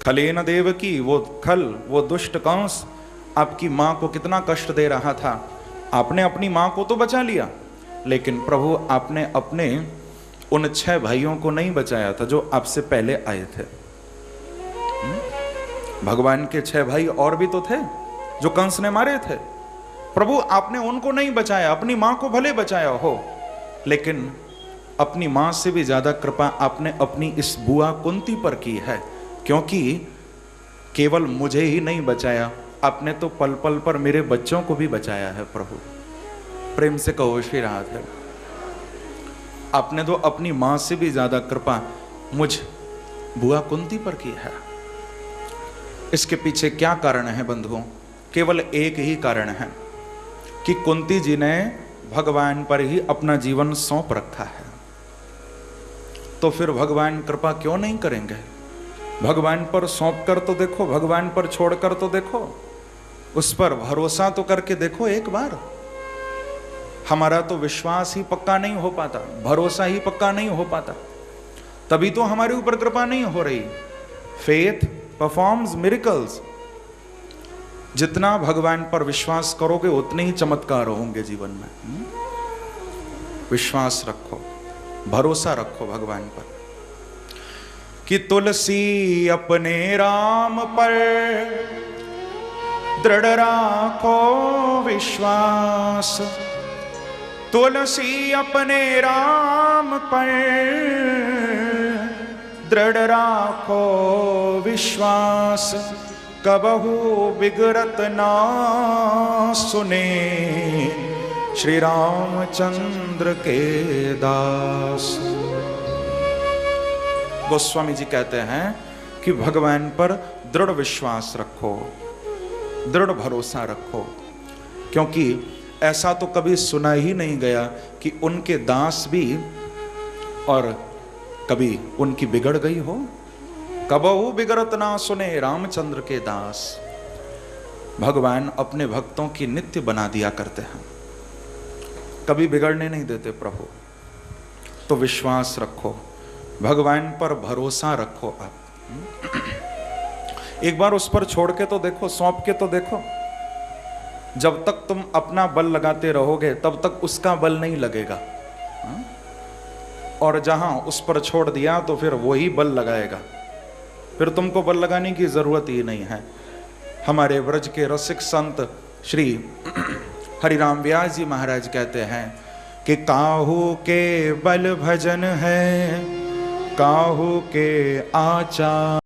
खलेन देव की, वो खल, वो दुष्ट कंस आपकी मां को कितना कष्ट दे रहा था। आपने अपनी मां को तो बचा लिया, लेकिन प्रभु आपने अपने उन 6 भाइयों को नहीं बचाया था जो आपसे पहले आए थे। भगवान के 6 भाई और भी तो थे जो कंस ने मारे थे। प्रभु आपने उनको नहीं बचाया, अपनी मां को भले बचाया हो, लेकिन अपनी मां से भी ज्यादा कृपा आपने अपनी इस बुआ कुंती पर की है, क्योंकि केवल मुझे ही नहीं बचाया, आपने तो पल पल पर मेरे बच्चों को भी बचाया है। प्रभु प्रेम से कहो श्री राधे। आपने तो अपनी मां से भी ज्यादा कृपा मुझ बुआ कुंती पर की है। इसके पीछे क्या कारण है बंधुओं? केवल एक ही कारण है कि कुंती जी ने भगवान पर ही अपना जीवन सौंप रखा है। तो फिर भगवान कृपा क्यों नहीं करेंगे? भगवान पर सौंप कर तो देखो, भगवान पर छोड़कर तो देखो, उस पर भरोसा तो करके देखो एक बार। हमारा तो विश्वास ही पक्का नहीं हो पाता, भरोसा ही पक्का नहीं हो पाता, तभी तो हमारे ऊपर कृपा नहीं हो रही। Faith performs miracles. जितना भगवान पर विश्वास करोगे उतने ही चमत्कार होंगे जीवन में। विश्वास रखो, भरोसा रखो भगवान पर। कि तुलसी अपने राम पर दृढ़ राखो विश्वास, तुलसी अपने राम पर दृढ़ राखो विश्वास, कबहू बिगड़त ना सुने श्री रामचंद्र के दास। गोस्वामी जी कहते हैं कि भगवान पर दृढ़ विश्वास रखो, दृढ़ भरोसा रखो, क्योंकि ऐसा तो कभी सुना ही नहीं गया कि उनके दास भी और कभी उनकी बिगड़ गई हो। कबहू बिगड़त ना सुने रामचंद्र के दास। भगवान अपने भक्तों की नित्य बना दिया करते हैं, कभी बिगड़ने नहीं देते प्रभु। तो विश्वास रखो, भगवान पर भरोसा रखो। आप एक बार उस पर छोड़ के तो देखो, सौंप के तो देखो। जब तक तुम अपना बल लगाते रहोगे तब तक उसका बल नहीं लगेगा, और जहां उस पर छोड़ दिया तो फिर वही बल लगाएगा, फिर तुमको बल लगाने की जरूरत ही नहीं है। हमारे व्रज के रसिक संत श्री हरिराम व्यास जी महाराज कहते हैं कि काहू के बल भजन है, काहू के आचार।